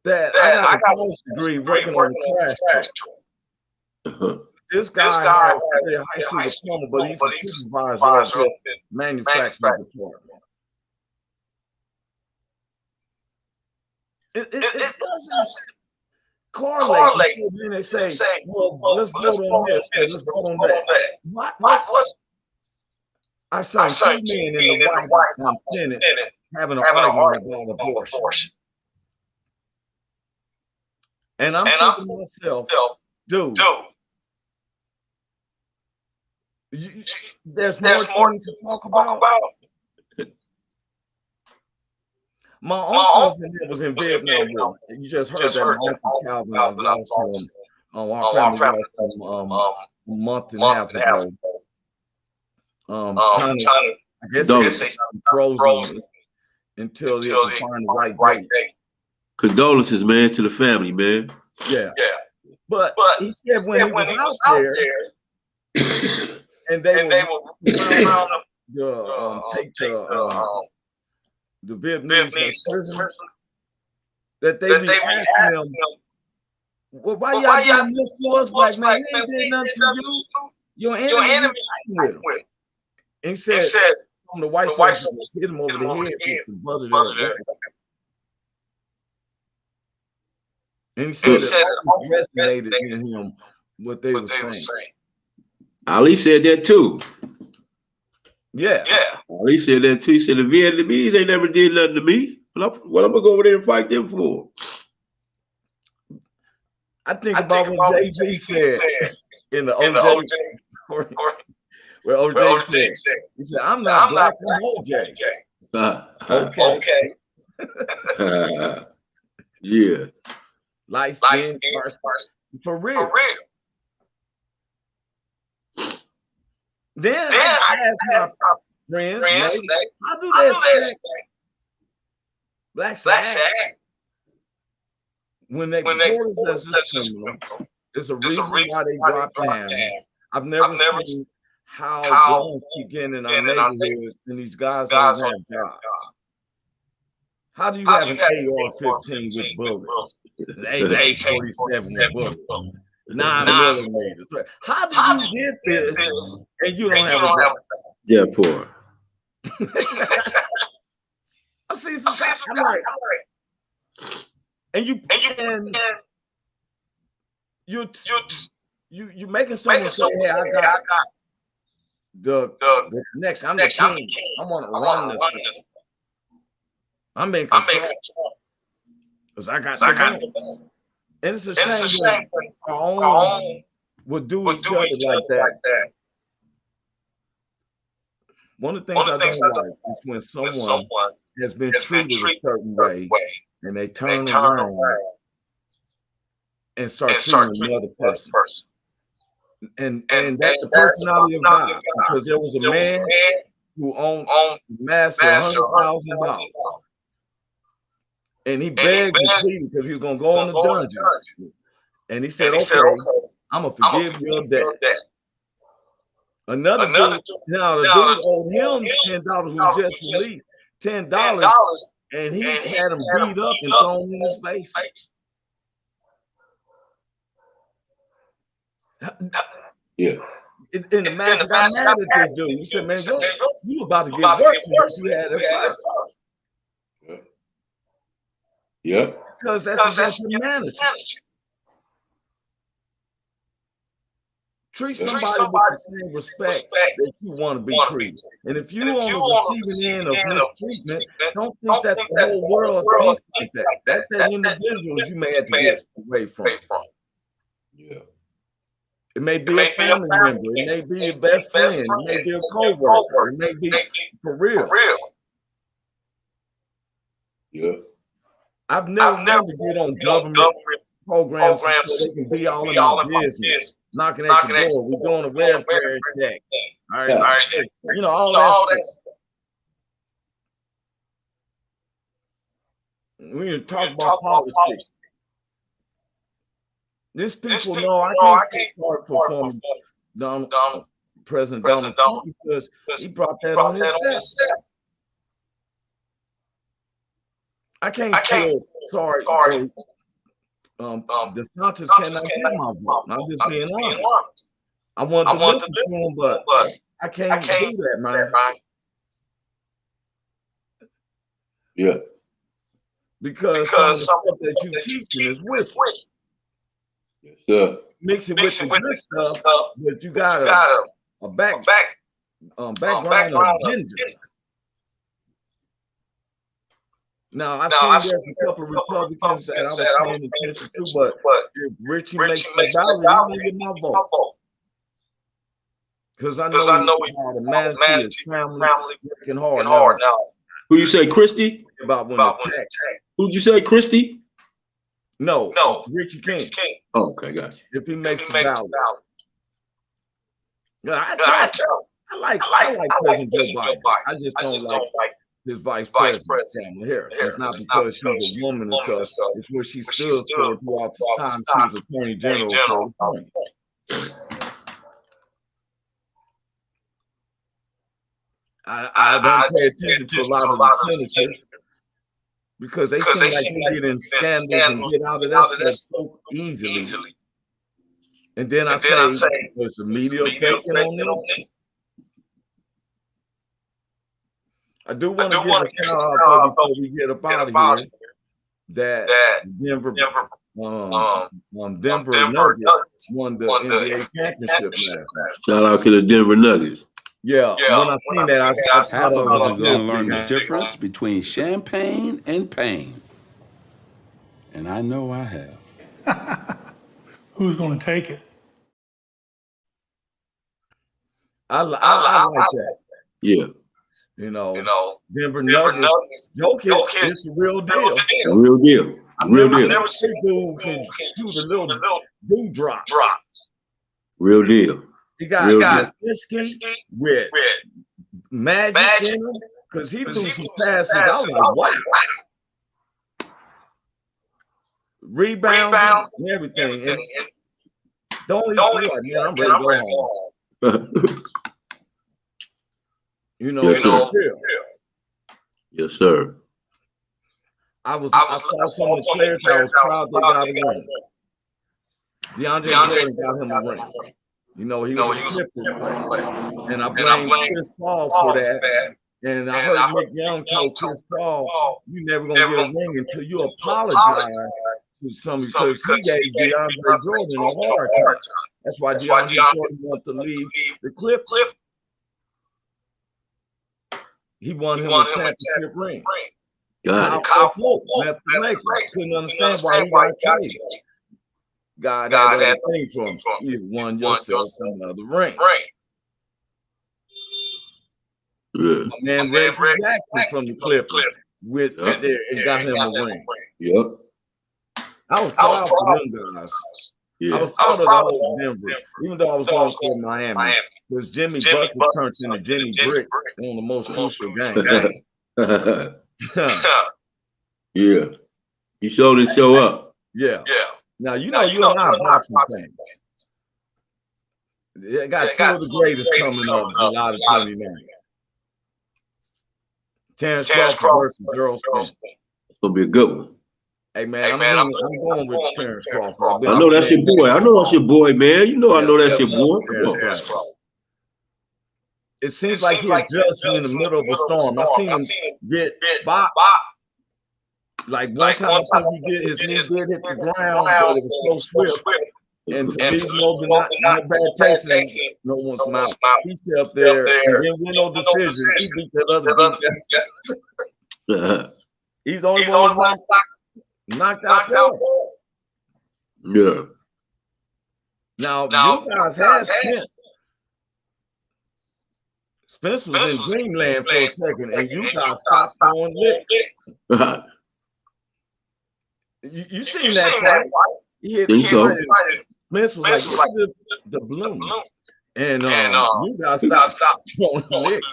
that I got a college degree working on the trash truck? This guy has a high school diploma, but he's a supervisor of the manufacturing department. It doesn't correlate. Then they say, well, let's vote on this, let's vote on that. What? I saw two men in the White House Senate having an argument about abortion. And I'm thinking to myself, dude, there's more things to talk about. My uncle was in Vietnam War. You just heard that. My uncle Calvin lost him. Our family lost him a month and a half ago. I guess they frozen until they can find the right date. Condolences, man, to the family, man. Yeah. But he said when he was out there, and they will take the Vietnamese prison, that they be asking them, well, why y'all doing this to us, black man? They ain't did nothing to you. Your enemy with them. And he said, from the white side, hit him over the head with the butt of their weapon. And he said that resonated in him what they were saying. Ali said that too. Yeah. Ali said that too. He said the Vietnamese ain't never did nothing to me. What I'm gonna go over there and fight them for? I think about what Jay-Z said in the OJ story. Where OJ said, he said, I'm not black, I'm OJ. Okay. Yeah. Light skin, for real. Then I asked my friends, how do they expect blacks to act when they report us as this criminal? There's a reason why they dropped the hammer. I've never seen how guns keep getting in our neighborhoods and these guys don't have jobs. How do you have an AR-15 with bullets, an AK-47 with bullets, 9mm? How do you get this and you don't have a job? Yeah, poor. I'm seeing some. I'm like, and you're making someone say, "Hey, I got the connection. I'm the king. I want to run this. I'm in control because I got the gun." And it's a shame that our own would do each other like that. One of the things I don't like is when someone has been treated a certain way and they turn around and start treating another person. And that's the personality of God, because there was a man who owned master $100,000, and he begged and pleaded because he was going to go in the dungeon. And he said, okay, I'm going to forgive your debt. Another dude, now the dude owed him $10 who was just released, $10, and he had him beat up and thrown in his face. Yeah. And the master got mad at this dude. He said, man, you about to get worse than what you had at first. Yeah. Because that's against humanity. Treat somebody with the same respect that you want to be treated. And if you're on the receiving end of mistreatment, don't think that the whole world thinks like that. That's that individuals you may have to get away from. Yeah. It may be a family member. It may be your best friend. It may be a co-worker. It may be for real. Yeah. I've never wanted to get on government programs so they can be all in my business, knocking at your door. We're doing a welfare check. All right. You know, all that stuff. We can talk about politics. These people know I can't take part for former President Donald Trump because he brought that on himself. I can't feel sorry. DeSantis cannot get my vote. I'm just being honest. I want to listen to him, but I can't do that, man. Yeah. Because some of the stuff that you're teaching is wicked. Yeah. Mix it with the good stuff, but you got a background of gender. Now, I've seen there's a couple of Republicans that I was paying attention to, but if Richie makes the ballot, I'm going to get my vote. Because I know the manatee is family working hard now. Who you say, Christie? About when attacked. Who'd you say, Christie? No, Richie King. Oh, okay, gotcha. If he makes the ballot. Yeah, I like President Joe Biden. I just don't like his vice president, Kamala Harris. It's not because she's a woman and stuff. It's what she stood for throughout the time she was Attorney General of California. I don't pay attention to a lot of the senators because they seem like they get in scandals and get out of that stuff so easily. And then I say, was the media faking on them? I do want to give a shout out before we get up out of here that Denver Nuggets won the NBA championship last night. Shout out to the Denver Nuggets. Yeah, when I seen that, I half of us are going to learn the difference between champagne and pain. And I know I have. Who's going to take it? I like that. Yeah. You know, Denver Nuggets, Jokic is the real deal. Real deal. Real deal. Never seen dude can shoot a little dewdrop. Real deal. He got whiskey with magic in him, because he threw some passes. I was like, wow. Rebound and everything. And the only like, man, I'm ready to go home. You know, Yes, sir. I saw some of the players. I was proud they got a ring. DeAndre Jordan got him a ring. You know, he was a Clippers player. And I blame Chris Paul for that. And I heard Nick Young told Chris Paul, "You never gonna get a ring until you apologize to some, because he gave DeAndre Jordan a hard time. That's why DeAndre Jordan wanted to leave the Clippers. He won him a championship ring. Kyle Pope left the Lakers. Couldn't understand why he got traded. God had other things for him. You won yourself another ring. Yeah. My man Reggie Jackson from the Clippers and got him a ring. Yep. I was proud for them guys. Yeah. I was proud of the whole Denver, even though I was going for Miami. Because Jimmy Buckets turned into Jimmy Brick on the most crucial game. Yeah. He showed his show up. Yeah. Now, you know, you and I are boxing fans. They got two of the greatest coming up July the 29th. Terrence Crawford versus Earl Spence. It's going to be a good one. Hey, man, I'm going with Terrence Crawford. I know that's your boy. I know that's your boy, man. You know I know that's your boy. It seems like he just in the middle of a storm. I seen him get bop. Like one time I think his knee did hit the ground, but it was so swift. And to be no bad taste, no one's mouth. He stepped there and didn't win no decision. He beat that other dude. He's the only one knocked out there. Yeah. Now you guys had Spence. Spence was in dreamland for a second, and you guys stopped throwing licks. You seen that fight? He hit Spence was like the balloon. And you guys stopped throwing licks.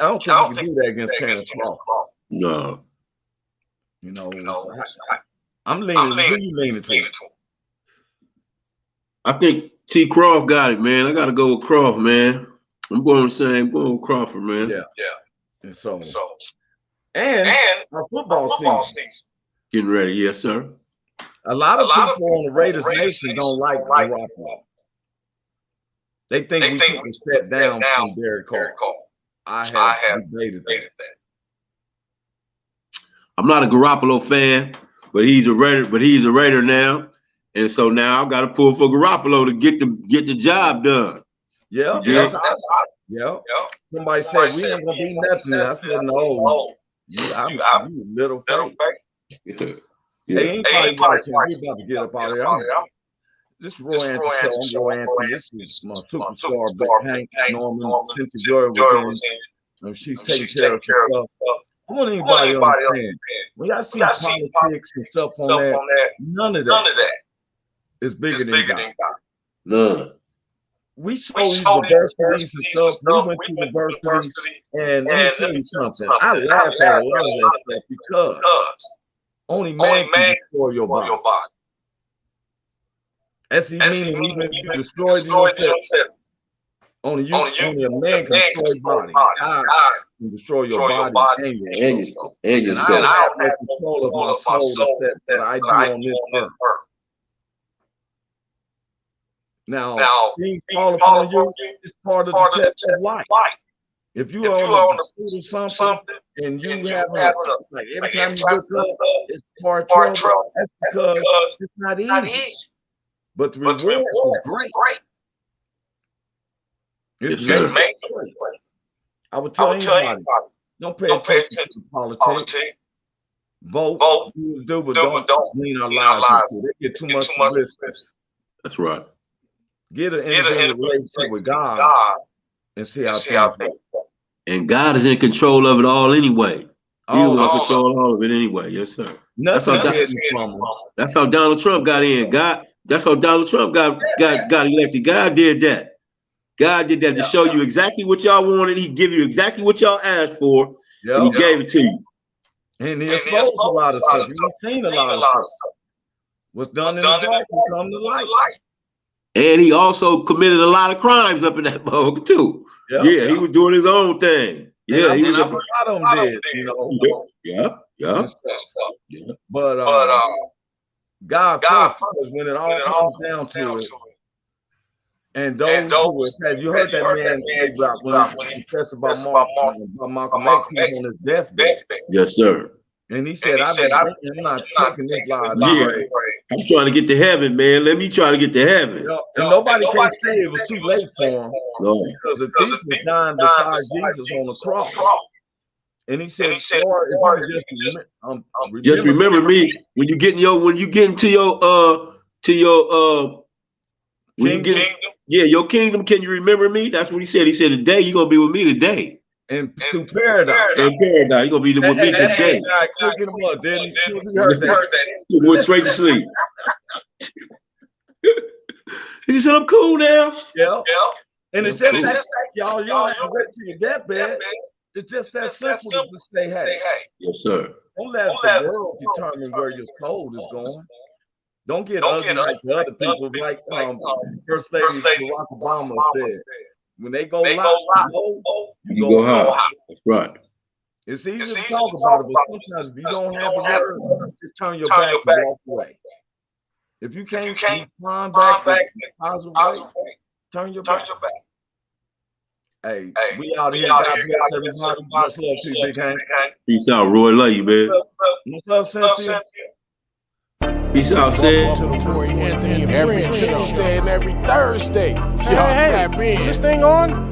I don't think you can do that against Terrence Crawford. No. You know, I'm leaning. Who you leaning to? I think T. Crawford got it, man. I got to go with Crawford, man. I'm going the same. Going with Crawford, man. Yeah. And so our football season getting ready, yes, sir. A lot of people on the Raiders Nation don't like Garoppolo. They think we took a step down from Derek Carr. I have debated that. I'm not a Garoppolo fan, but he's a Raider now, and so now I've got to pull for Garoppolo to get the job done. Yeah. Somebody said we ain't gonna be nothing. I said no. I'm little fake. They ain't probably watching. We about to get up out of here. This is Roy Anthony show. I'm Roy Anthony. This is my superstar, Big Hank, Norman, Cynthia Joy was in. She's taking care of some stuff. I want anybody to understand. When y'all see politics and stuff on that, none of that is bigger than God. None. We saw universities and stuff. We went to universities, and let me tell you something. I laugh at a lot of that stuff because only man can destroy your body. That's meaning even if you destroy yourself, only a man can destroy your body. God can destroy your body and yourself. And I have no control of my soul except that I do on this earth. Now, things fall upon you, it's part of the test of life. If you are on the pursuit of something and you have like every time you look up, it's part trouble, that's because it's not easy. But the reward is great. It's great. I would tell anybody, don't pay attention to politics. Vote, but don't lean our lives into it. They get too much publicity. That's right. Get an individual relationship with God and see how things work. And God is in control of it all anyway. He's in control of all of it anyway. Yes, sir. That's how Donald Trump got in. That's how Donald Trump got elected. God did that. God did that to show you exactly what y'all wanted. He give you exactly what y'all asked for, and he gave it to you. And he exposed a lot of stuff. He's seen a lot of stuff. What's done in the dark will come to light. And he also committed a lot of crimes up in that book too. Yeah, he was doing his own thing. Yeah, he was a lot of them did, you know. Yeah. But God first, because when it all comes down to it, and those who said, you heard that man about when he confessed about Malcolm X, he was on his deathbed. Yes, sir. And he said, I'm not taking this lie. I'm trying to get to heaven, man. Let me try to get to heaven. You know, and nobody can say it was too late for him. No. Because the thief was dying beside Jesus on the cross. And he said, Lord, if you just remember me when you get into your your kingdom. Can you remember me? That's what he said. He said, today you're gonna be with me today. And through paradise. In paradise, you're gonna be with me today. Cooking him up, didn't he? He heard that. He went straight to sleep. He said, I'm cool now. Yeah. And it's just that, y'all have to wait to your deathbed. It's just that simple to say, hey. Yes, sir. Don't let the world determine where your soul is going. Don't get ugly like the other people, like First Lady Barack Obama said. When they go low, you go high. That's right. It's easy to talk about it, but sometimes if you don't have the words, just turn your back and walk away. If you can't respond back in a positive way, turn your back. Hey, we out here. God bless everybody. Much love to you, Big Hank. Peace out, Roy. Love you, man. What's up, Cynthia? Peace out, Sid. To the Roy Anthony and Friends Tuesday and every Thursday. Y'all tap in. Is this thing on?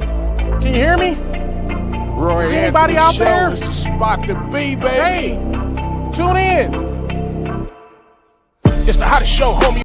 Can you hear me? Roy Is anybody out there? Is the spot to be, baby. Hey, tune in. It's the hottest show, homie.